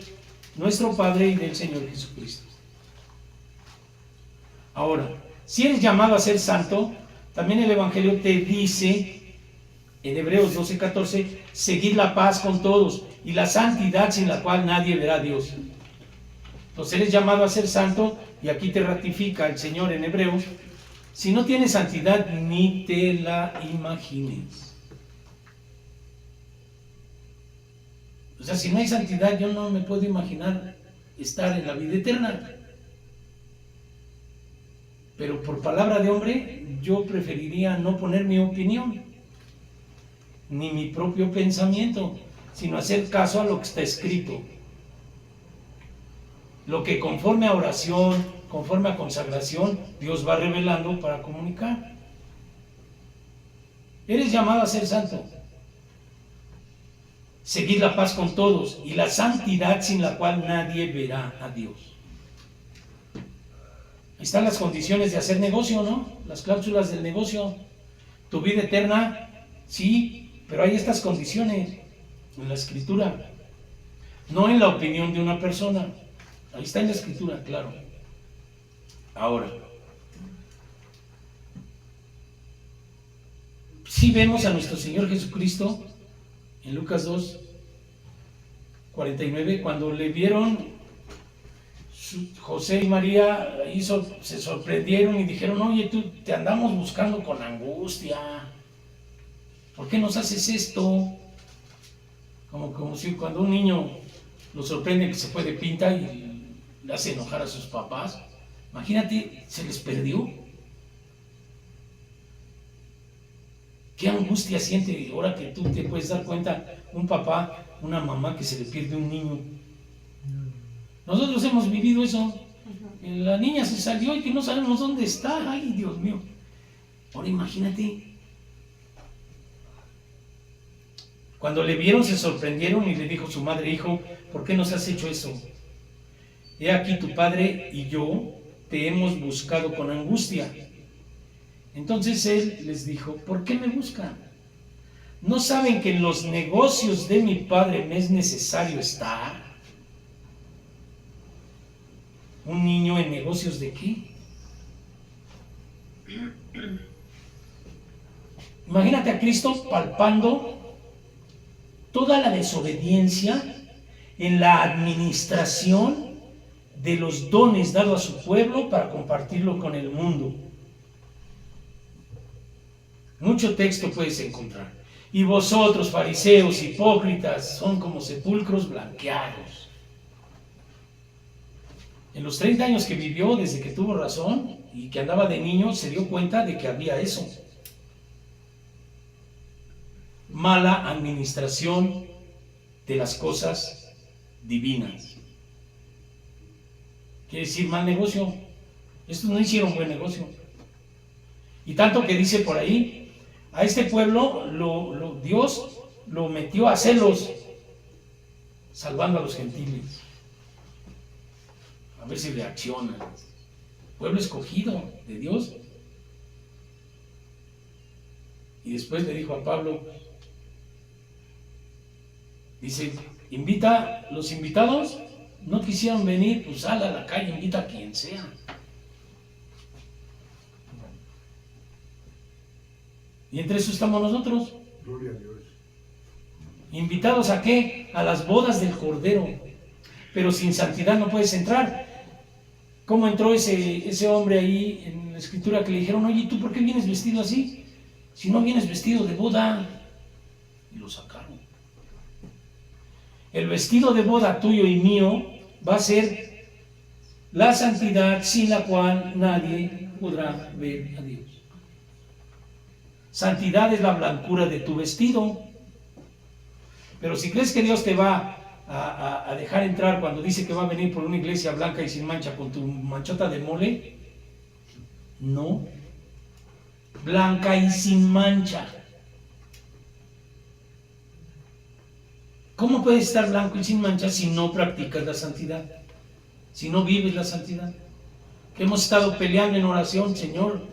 nuestro Padre y del Señor Jesucristo. Ahora, si eres llamado a ser santo, también el Evangelio te dice, en Hebreos 12:14, seguid la paz con todos y la santidad sin la cual nadie verá a Dios. Entonces eres llamado a ser santo, y aquí te ratifica el Señor en Hebreos, si no tienes santidad, ni te la imagines. O sea, si no hay santidad, yo no me puedo imaginar estar en la vida eterna. Pero por palabra de hombre, yo preferiría no poner mi opinión, ni mi propio pensamiento, sino hacer caso a lo que está escrito. Lo que conforme a oración, conforme a consagración, Dios va revelando para comunicar. Eres llamado a ser santo. Seguid la paz con todos y la santidad sin la cual nadie verá a Dios. Ahí están las condiciones de hacer negocio, ¿no? Las cláusulas del negocio. Tu vida eterna, sí, pero hay estas condiciones en la Escritura, no en la opinión de una persona. Ahí está en la Escritura, claro. Ahora, sí vemos a nuestro Señor Jesucristo en Lucas 2:49, cuando le vieron José y María, se sorprendieron y dijeron, oye, tú te andamos buscando con angustia, ¿por qué nos haces esto? Como si cuando un niño lo sorprende que se fue de pinta y le hace enojar a sus papás. Imagínate, se les perdió. ¿Qué angustia siente ahora que tú te puedes dar cuenta, un papá, una mamá, que se le pierde un niño? Nosotros hemos vivido eso. La niña se salió y que no sabemos dónde está. Ay, Dios mío. Ahora imagínate. Cuando le vieron se sorprendieron y le dijo su madre, hijo, ¿por qué nos has hecho eso? He aquí tu padre y yo te hemos buscado con angustia. Entonces él les dijo, ¿por qué me buscan? ¿No saben que en los negocios de mi padre me es necesario estar? ¿Un niño en negocios de qué? Imagínate a Cristo palpando toda la desobediencia en la administración de los dones dados a su pueblo para compartirlo con el mundo. Mucho texto puedes encontrar. Y vosotros, fariseos, hipócritas, son como sepulcros blanqueados. En los 30 años que vivió, desde que tuvo razón y que andaba de niño, se dio cuenta de que había eso. Mala administración de las cosas divinas. Quiere decir mal negocio. Estos no hicieron buen negocio. Y tanto que dice por ahí, a este pueblo Dios lo metió a celos, salvando a los gentiles. A ver si reaccionan. Pueblo escogido de Dios. Y después le dijo a Pablo, dice, los invitados no quisieron venir, pues sal a la calle, invita a quien sea. Y entre eso estamos nosotros. Gloria a Dios. ¿Invitados a qué? A las bodas del Cordero. Pero sin santidad no puedes entrar. ¿Cómo entró ese hombre ahí en la Escritura que le dijeron, oye, ¿tú por qué vienes vestido así? Si no vienes vestido de boda. Y lo sacaron. El vestido de boda tuyo y mío va a ser la santidad sin la cual nadie podrá ver a Dios. Santidad es la blancura de tu vestido. Pero si crees que Dios te va a dejar entrar cuando dice que va a venir por una iglesia blanca y sin mancha con tu manchota de mole, no. Blanca y sin mancha. ¿Cómo puedes estar blanco y sin mancha si no practicas la santidad? Si no vives la santidad. Que hemos estado peleando en oración, Señor.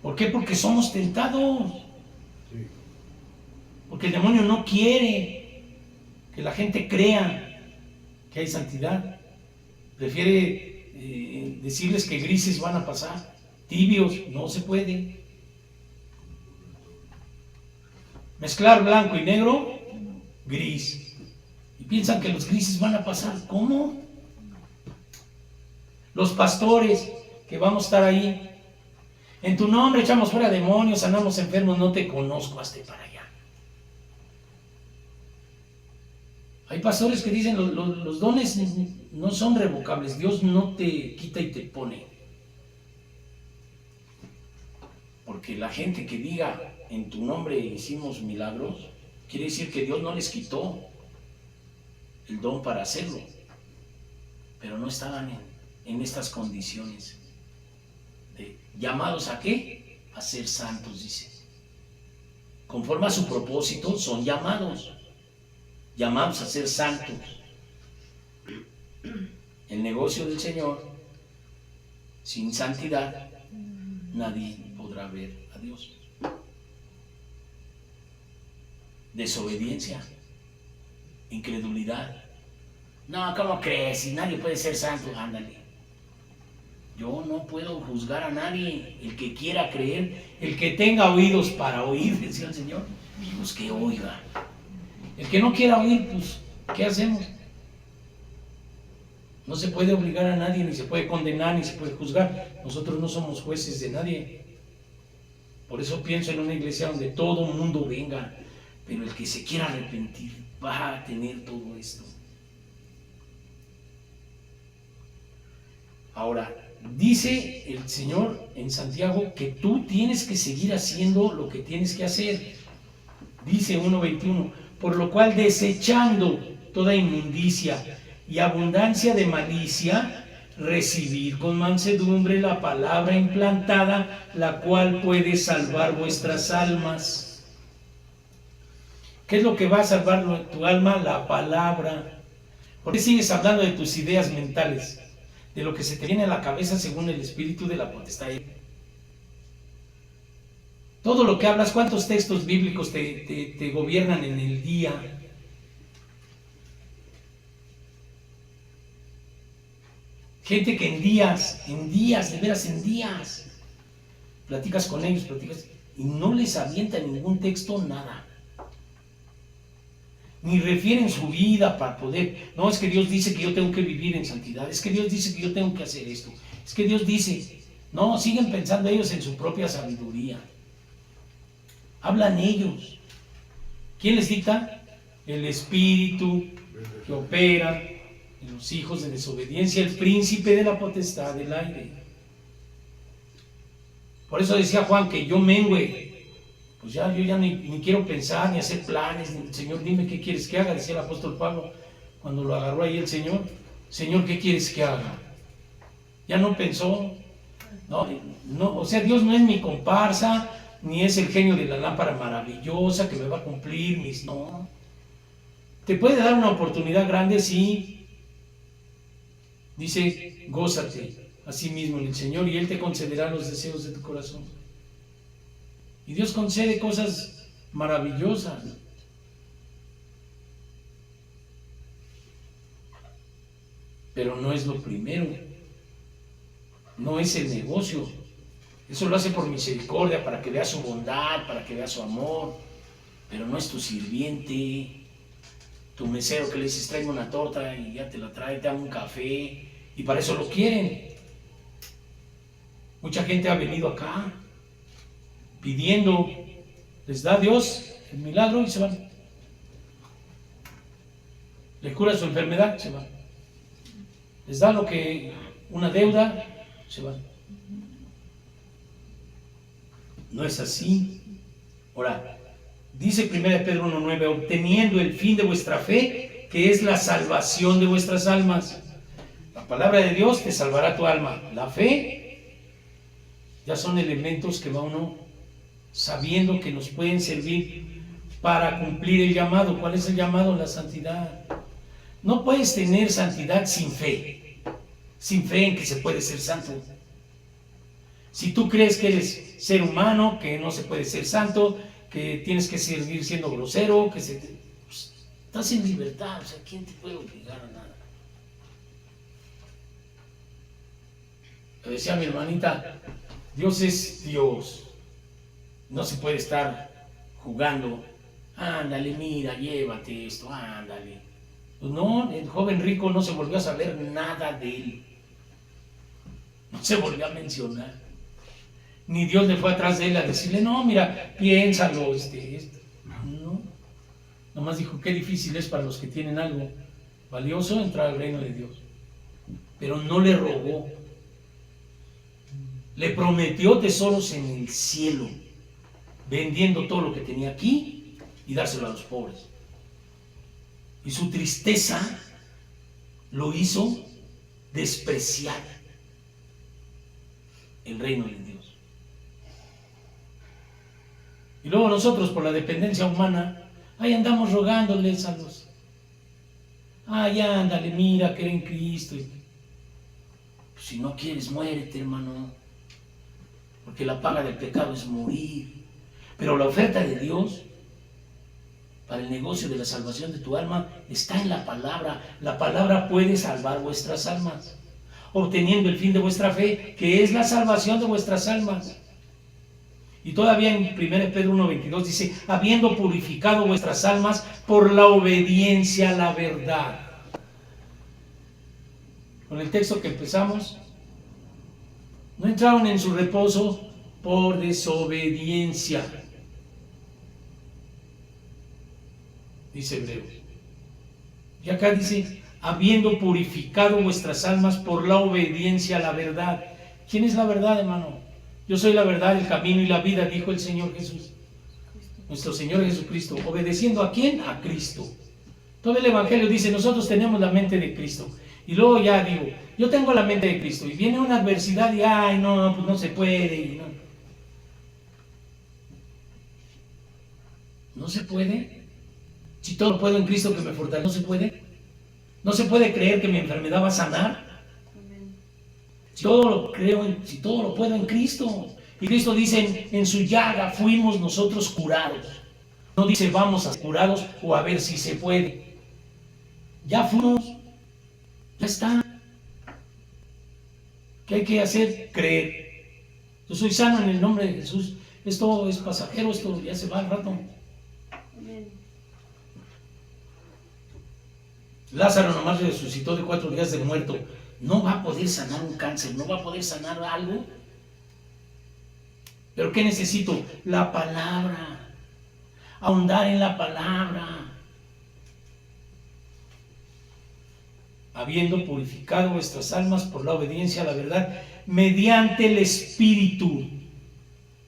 ¿Por qué? Porque somos tentados. Sí. Porque el demonio no quiere que la gente crea que hay santidad. Prefiere decirles que grises van a pasar, tibios, no se puede. Mezclar blanco y negro, gris. Y piensan que los grises van a pasar. ¿Cómo? Los pastores que vamos a estar ahí. En tu nombre echamos fuera demonios, sanamos enfermos, no te conozco, hazte para allá. Hay pastores que dicen los dones no son revocables, Dios no te quita y te pone. Porque la gente que diga en tu nombre hicimos milagros, quiere decir que Dios no les quitó el don para hacerlo, pero no estaban en estas condiciones. ¿Llamados a qué? A ser santos, dice. Conforme a su propósito, son llamados a ser santos. El negocio del Señor, sin santidad, nadie podrá ver a Dios. Desobediencia, incredulidad. No, ¿cómo crees? Si nadie puede ser santo, ándale. Yo no puedo juzgar a nadie. El que quiera creer, el que tenga oídos para oír, decía el Señor, pues que oiga. El que no quiera oír, pues, ¿qué hacemos? No se puede obligar a nadie, ni se puede condenar, ni se puede juzgar. Nosotros no somos jueces de nadie. Por eso pienso en una iglesia donde todo el mundo venga, pero el que se quiera arrepentir va a tener todo esto. Ahora, dice el Señor en Santiago que tú tienes que seguir haciendo lo que tienes que hacer. Dice 1:21, por lo cual desechando toda inmundicia y abundancia de malicia, recibir con mansedumbre la palabra implantada, la cual puede salvar vuestras almas. ¿Qué es lo que va a salvar tu alma? La palabra. ¿Por qué sigues hablando de tus ideas mentales? De lo que se te viene a la cabeza según el espíritu de la potestad. Todo lo que hablas, ¿cuántos textos bíblicos te gobiernan en el día? Gente que en días, de veras en días, platicas con ellos, y no les avienta ningún texto nada. Ni refieren su vida para poder, no, es que Dios dice que yo tengo que vivir en santidad, es que Dios dice que yo tengo que hacer esto, es que Dios dice, no, siguen pensando ellos en su propia sabiduría. Hablan ellos. ¿Quién les dicta? El espíritu que opera en los hijos de desobediencia, el príncipe de la potestad del aire. Por eso decía Juan que yo mengüe. Pues ya, yo ya ni quiero pensar, ni hacer planes, ni, Señor, dime qué quieres que haga, decía el apóstol Pablo, cuando lo agarró ahí el Señor, Señor, ¿qué quieres que haga? Ya no pensó, no, o sea, Dios no es mi comparsa, ni es el genio de la lámpara maravillosa que me va a cumplir mis, no. Te puede dar una oportunidad grande, sí. Dice, gózate a sí mismo en el Señor y Él te concederá los deseos de tu corazón. Y Dios concede cosas maravillosas. Pero no es lo primero. No es el negocio. Eso lo hace por misericordia, para que vea su bondad, para que vea su amor. Pero no es tu sirviente, tu mesero que le dices, tráeme una torta y ya te la trae, te da un café. Y para eso lo quieren. Mucha gente ha venido acá pidiendo, les da Dios el milagro y se van. Le cura su enfermedad, se van. Les da una deuda, se van. No es así. Ahora, dice 1 Pedro 1:9, obteniendo el fin de vuestra fe, que es la salvación de vuestras almas. La palabra de Dios te salvará tu alma. La fe ya son elementos que va uno sabiendo que nos pueden servir para cumplir el llamado. ¿Cuál es el llamado? La santidad. No puedes tener santidad sin fe en que se puede ser santo. Si tú crees que eres ser humano, que no se puede ser santo, que tienes que seguir siendo grosero, pues, estás en libertad, o sea, ¿quién te puede obligar a nada? Le decía a mi hermanita, Dios es Dios, no se puede estar jugando, ándale, mira, llévate esto, ándale. Pues no, el joven rico no se volvió a saber nada de él, no se volvió a mencionar, ni Dios le fue atrás de él a decirle, no, mira, piénsalo, no, nomás dijo, qué difícil es para los que tienen algo valioso entrar al reino de Dios, pero no le rogó, le prometió tesoros en el cielo, vendiendo todo lo que tenía aquí y dárselo a los pobres. Y su tristeza lo hizo despreciar el reino de Dios. Y luego nosotros, por la dependencia humana, ahí andamos rogándoles a los, ya ándale, mira, cree en Cristo. Pues si no quieres, muérete, hermano, porque la paga del pecado es morir. Pero la oferta de Dios para el negocio de la salvación de tu alma está en la palabra. La palabra puede salvar vuestras almas, obteniendo el fin de vuestra fe, que es la salvación de vuestras almas. Y todavía en 1 Pedro 1:22 dice, habiendo purificado vuestras almas por la obediencia a la verdad. Con el texto que empezamos, no entraron en su reposo por desobediencia, dice Hebreos. Y acá dice, habiendo purificado vuestras almas por la obediencia a la verdad. ¿Quién es la verdad, hermano? Yo soy la verdad, el camino y la vida, dijo el Señor Jesús, nuestro Señor Jesucristo. ¿Obedeciendo a quién? A Cristo. Todo el Evangelio dice, nosotros tenemos la mente de Cristo. Y luego ya digo, yo tengo la mente de Cristo. Y viene una adversidad y, ay, no, pues no se puede. Y no. ¿No se puede? Si todo lo puedo en Cristo que me fortalece, ¿no se puede? ¿No se puede creer que mi enfermedad va a sanar? Si todo lo creo, si todo lo puedo en Cristo. Y Cristo dice, en su llaga fuimos nosotros curados. No dice, vamos a ser curados o a ver si se puede. Ya fuimos, ya está. ¿Qué hay que hacer? Creer. Yo soy sano en el nombre de Jesús. Esto es pasajero, esto ya se va al rato. Lázaro nomás resucitó de 4 días de muerto. No va a poder sanar un cáncer, no va a poder sanar algo. ¿Pero qué necesito? La palabra. Ahondar en la palabra. Habiendo purificado vuestras almas por la obediencia a la verdad, mediante el Espíritu,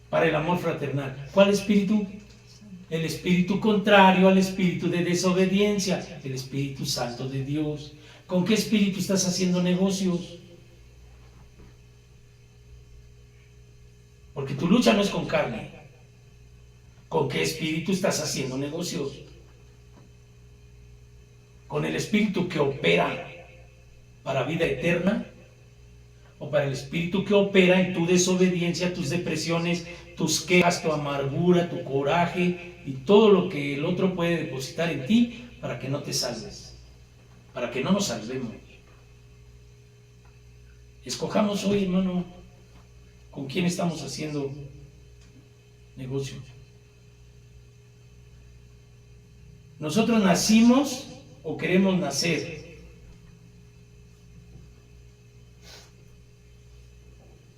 para el amor fraternal. ¿Cuál Espíritu? El Espíritu contrario al Espíritu de desobediencia, el Espíritu Santo de Dios. ¿Con qué espíritu estás haciendo negocios? Porque tu lucha no es con carne. ¿Con qué espíritu estás haciendo negocios? ¿Con el espíritu que opera para vida eterna? ¿O para el espíritu que opera en tu desobediencia, tus depresiones, tus quejas, tu amargura, tu coraje y todo lo que el otro puede depositar en ti para que no te salves? Para que no nos salvemos. Escojamos hoy, hermano, con quién estamos haciendo negocio. ¿Nosotros nacimos o queremos nacer?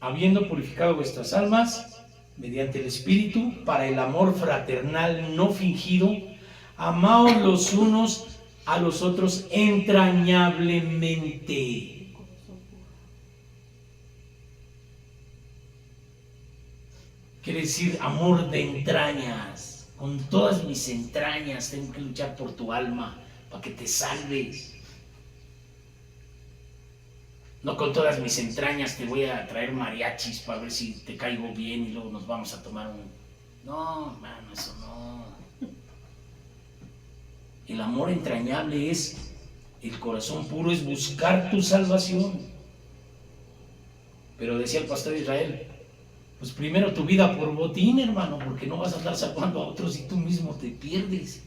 Habiendo purificado vuestras almas mediante el Espíritu para el amor fraternal no fingido, amaos los unos a los otros entrañablemente. Quiere decir amor de entrañas. Con todas mis entrañas tengo que luchar por tu alma para que te salves. No con todas mis entrañas te voy a traer mariachis para ver si te caigo bien y luego nos vamos a tomar un... No, hermano, eso no. El amor entrañable es, el corazón puro es buscar tu salvación. Pero decía el pastor Israel, Pues primero tu vida por botín, hermano, porque no vas a andar salvando a otros y tú mismo te pierdes.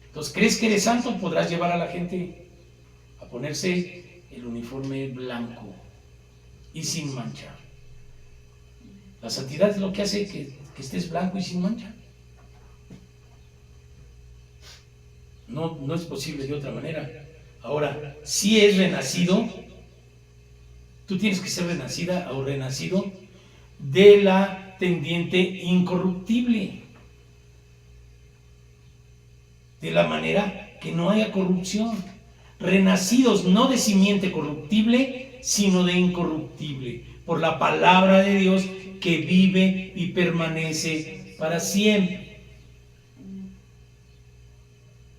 Entonces, ¿crees que eres santo? Podrás llevar a la gente a ponerse el uniforme blanco y sin mancha. La santidad es lo que hace que estés blanco y sin mancha. No es posible de otra manera. Ahora, si es renacido, tú tienes que ser renacida o renacido de la tendiente incorruptible, de la manera que no haya corrupción. Renacidos no de simiente corruptible, sino de incorruptible, por la palabra de Dios que vive y permanece para siempre.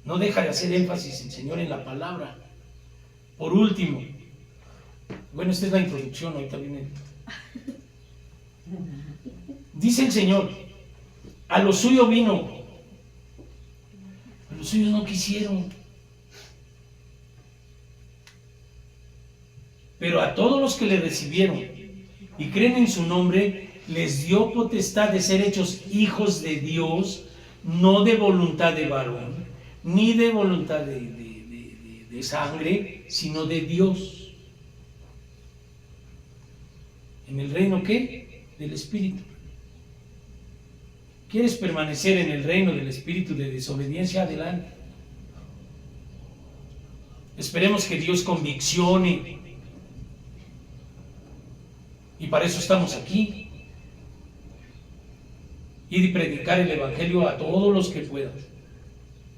No deja de hacer énfasis el Señor en la palabra. Por último, bueno, esta es la introducción, ahorita viene. Dice el Señor, a lo suyo vino, a los suyos no quisieron. Pero a todos los que le recibieron y creen en su nombre, les dio potestad de ser hechos hijos de Dios, no de voluntad de varón, ni de voluntad de sangre, sino de Dios. ¿En el reino qué? Del Espíritu. ¿Quieres permanecer en el reino del espíritu de desobediencia? Adelante. Esperemos que Dios conviccione. Y para eso estamos aquí. Ir y predicar el Evangelio a todos los que puedan.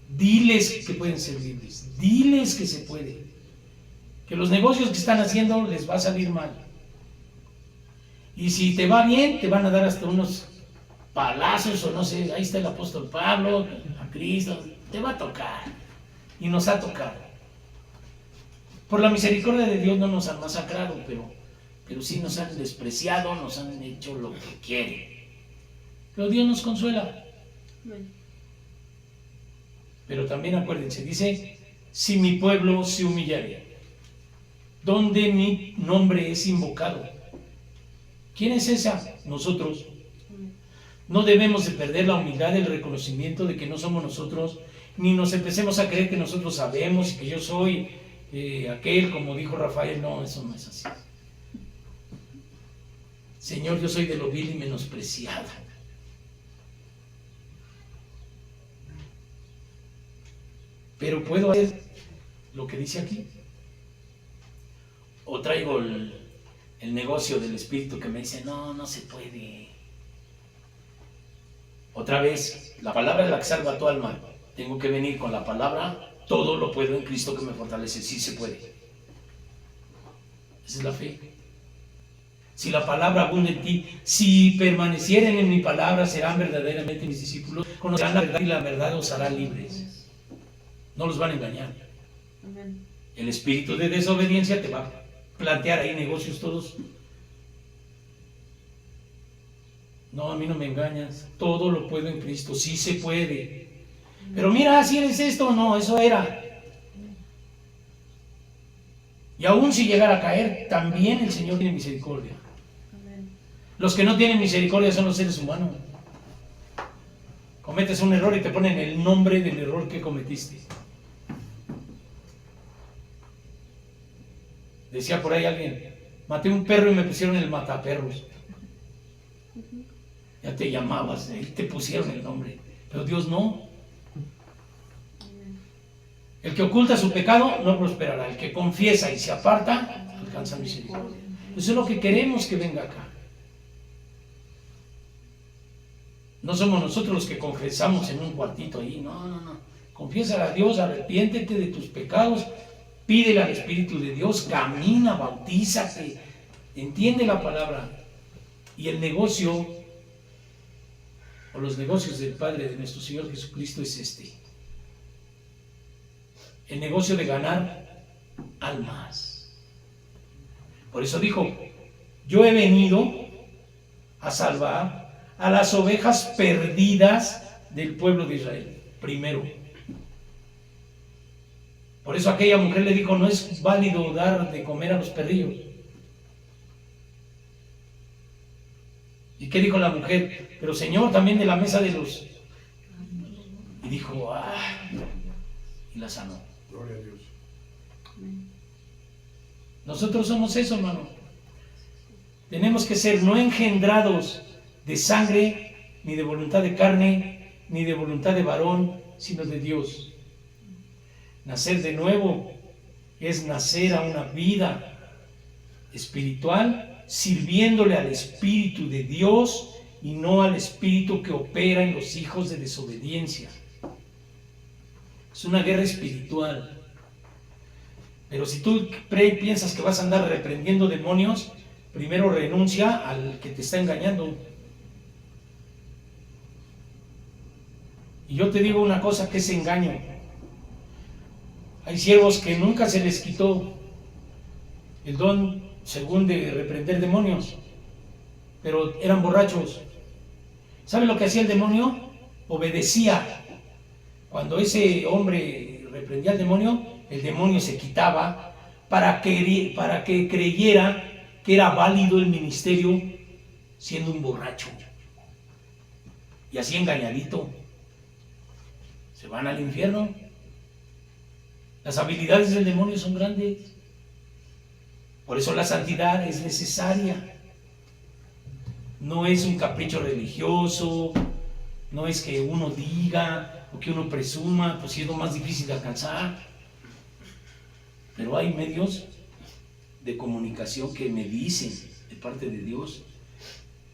Diles que pueden ser libres. Diles que se puede. Que los negocios que están haciendo les va a salir mal. Y si te va bien, te van a dar hasta unos palazos o no sé. Ahí está el apóstol Pablo, a Cristo. Te va a tocar. Y nos ha tocado. Por la misericordia de Dios no nos han masacrado, pero sí nos han despreciado, nos han hecho lo que quieren. Pero Dios nos consuela. Pero también acuérdense, dice, si mi pueblo se humillare, donde mi nombre es invocado. ¿Quién es esa? Nosotros. No debemos de perder la humildad, el reconocimiento de que no somos nosotros, ni nos empecemos a creer que nosotros sabemos y que yo soy aquel, como dijo Rafael. No, eso no es así. Señor, yo soy de lo vil y menospreciado. Pero puedo hacer lo que dice aquí. O traigo el negocio del espíritu que me dice, no se puede. Otra vez, la palabra es la que salva a tu alma. Tengo que venir con la palabra, todo lo puedo en Cristo que me fortalece. Sí se puede. Esa es la fe. Si la palabra abunda en ti, si permanecieren en mi palabra, serán verdaderamente mis discípulos, conocerán la verdad y la verdad os hará libres. No los van a engañar. Amén. El espíritu de desobediencia te va a plantear ahí negocios todos. No, a mí no me engañas. Todo lo puedo en Cristo. Sí se puede. Pero mira, si eres esto, no, eso era. Y aún si llegara a caer, también el Señor tiene misericordia. Amén. Los que no tienen misericordia son los seres humanos. Cometes un error y te ponen el nombre del error que cometiste. Decía por ahí alguien, maté un perro y me pusieron el mataperros. Ya te llamabas, te pusieron el nombre, pero Dios no. El que oculta su pecado no prosperará. El que confiesa y se aparta alcanza misericordia. Eso es lo que queremos que venga acá. No somos nosotros los que confesamos en un cuartito ahí. No. Confiesa a Dios, arrepiéntete de tus pecados, pídele al Espíritu de Dios, camina, bautízate, entiende la palabra. Y el negocio, o los negocios del Padre de nuestro Señor Jesucristo es este. El negocio de ganar almas. Por eso dijo, yo he venido a salvar a las ovejas perdidas del pueblo de Israel, primero. Por eso aquella mujer le dijo, no es válido dar de comer a los perrillos. ¿Y qué dijo la mujer? Pero Señor, también de la mesa de los... Y dijo, y la sanó. Gloria a Dios. Nosotros somos eso, hermano. Tenemos que ser no engendrados de sangre, ni de voluntad de carne, ni de voluntad de varón, sino de Dios. Nacer de nuevo es nacer a una vida espiritual, sirviéndole al Espíritu de Dios y no al espíritu que opera en los hijos de desobediencia. Es una guerra espiritual. Pero si tú piensas que vas a andar reprendiendo demonios, primero renuncia al que te está engañando. Y yo te digo una cosa, que es engaño. Hay siervos que nunca se les quitó el don, según de reprender demonios, pero eran borrachos. ¿Sabe lo que hacía el demonio? Obedecía. Cuando ese hombre reprendía al demonio, el demonio se quitaba para que creyera que era válido el ministerio siendo un borracho. Y así engañadito se van al infierno. Las habilidades del demonio son grandes. Por eso la santidad es necesaria. No es un capricho religioso, no es que uno diga o que uno presuma, pues si es lo más difícil de alcanzar. Pero hay medios de comunicación que me dicen de parte de Dios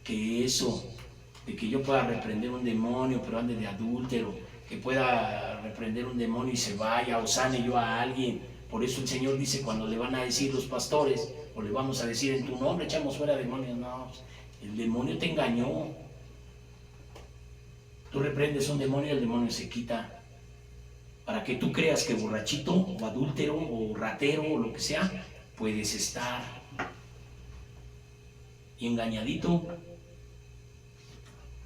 que eso, de que yo pueda reprender un demonio pero ande de adúltero, que pueda reprender un demonio y se vaya, o sane yo a alguien. Por eso el Señor dice, cuando le van a decir los pastores, o le vamos a decir en tu nombre echamos fuera demonios, no, el demonio te engañó. Tú reprendes un demonio y el demonio se quita, para que tú creas que borrachito o adúltero o ratero o lo que sea puedes estar. Y engañadito.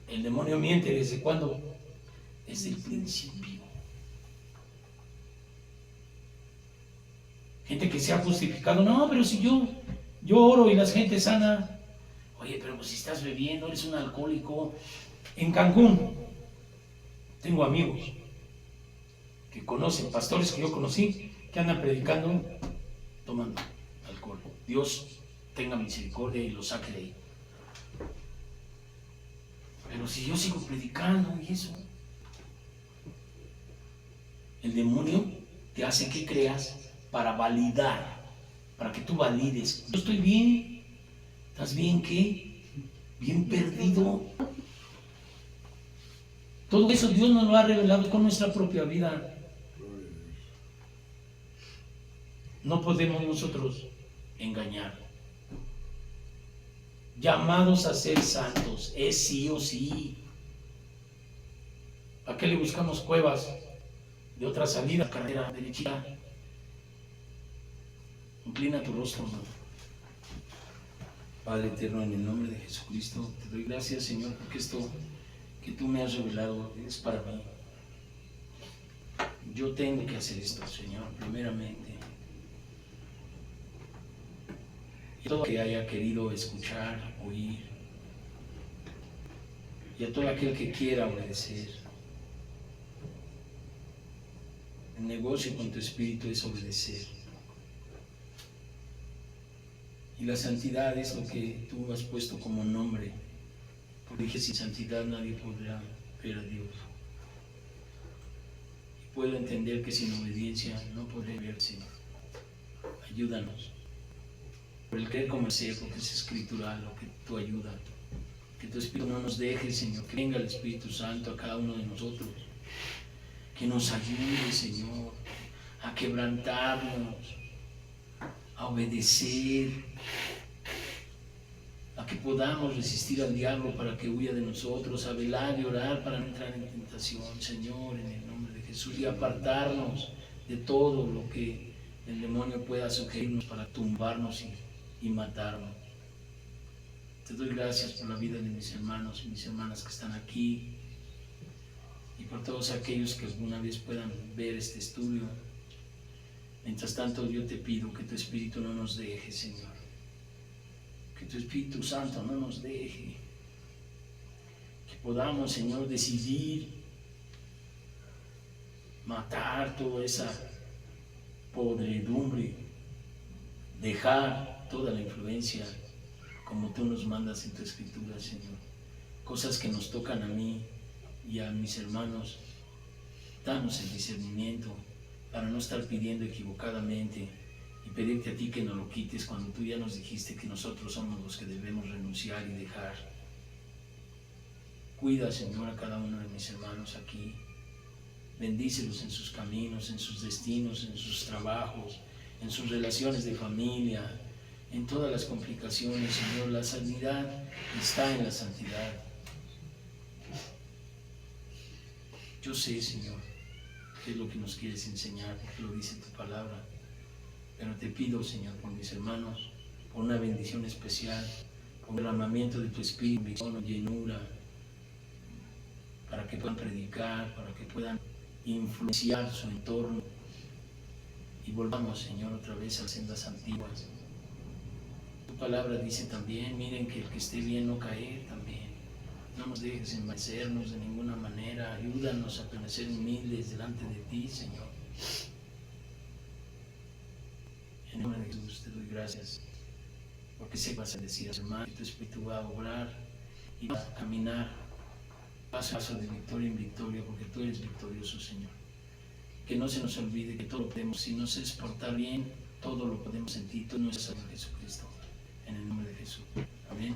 El demonio miente ¿desde cuándo? Desde el principio. Gente que se ha justificado, no, pero si yo oro y la gente sana. Oye, pero pues si estás bebiendo, eres un alcohólico. En Cancún tengo amigos que conocen, pastores que yo conocí, que andan predicando tomando alcohol. Dios tenga misericordia y lo saque de ahí. Pero si yo sigo predicando y eso, el demonio te hace que creas para validar, para que tú valides. Yo estoy bien. ¿Estás bien qué? Bien perdido. Todo eso Dios nos lo ha revelado con nuestra propia vida. No podemos nosotros engañar. Llamados a ser santos, es sí o sí. ¿A qué le buscamos cuevas de otra salida? Carrera derechita. Inclina tu rostro, hermano. Padre eterno, en el nombre de Jesucristo, te doy gracias, Señor, porque esto que tú me has revelado es para mí. Yo tengo que hacer esto, Señor, primeramente. Y todo que haya querido escuchar, oír, y a todo aquel que quiera obedecer. El negocio con tu espíritu es obedecer. Y la santidad es lo que tú has puesto como nombre. Porque dije, sin santidad nadie podrá ver a Dios. Y puedo entender que sin obediencia no podré verse. Ayúdanos. Por el creer como sé, porque es escritural, lo que tu ayuda. Que tu Espíritu no nos deje, Señor. Que venga el Espíritu Santo a cada uno de nosotros. Que nos ayude, Señor, a quebrantarnos, a obedecer, a que podamos resistir al diablo para que huya de nosotros, a velar y orar para no entrar en tentación, Señor, en el nombre de Jesús, y apartarnos de todo lo que el demonio pueda sugerirnos para tumbarnos y matarnos. Te doy gracias por la vida de mis hermanos y mis hermanas que están aquí, y por todos aquellos que alguna vez puedan ver este estudio. Mientras tanto, yo te pido que tu Espíritu no nos deje, Señor. Que tu Espíritu Santo no nos deje. podamos, Señor, decidir matar toda esa podredumbre, dejar toda la influencia como tú nos mandas en tu escritura, Señor. Cosas que nos tocan a mí y a mis hermanos, danos el discernimiento para no estar pidiendo equivocadamente y pedirte a ti que nos lo quites cuando tú ya nos dijiste que nosotros somos los que debemos renunciar y dejar. Cuida, Señor, a cada uno de mis hermanos aquí. Bendícelos en sus caminos, en sus destinos, en sus trabajos, en sus relaciones de familia, en todas las complicaciones, Señor. La sanidad está en la santidad. Yo sé, Señor, qué es lo que nos quieres enseñar, porque lo dice tu palabra. Pero te pido, Señor, por mis hermanos, por una bendición especial, por el derramamiento de tu Espíritu, llenura, para que puedan predicar, para que puedan influenciar su entorno y volvamos, Señor, otra vez a las sendas antiguas. Tu palabra dice también, miren que el que esté bien no caer también. No nos dejes envanecernos de ninguna manera, ayúdanos a permanecer humildes delante de ti, Señor. En el nombre de Jesús te doy gracias, porque sé que vas a decir, hermano, que tu Espíritu va a obrar y va a caminar paso a paso de victoria en victoria, porque tú eres victorioso, Señor. Que no se nos olvide que todo lo podemos, si nos es portar bien, todo lo podemos en ti, tú no eres Señor Jesucristo. En el nombre de Jesús. Amén.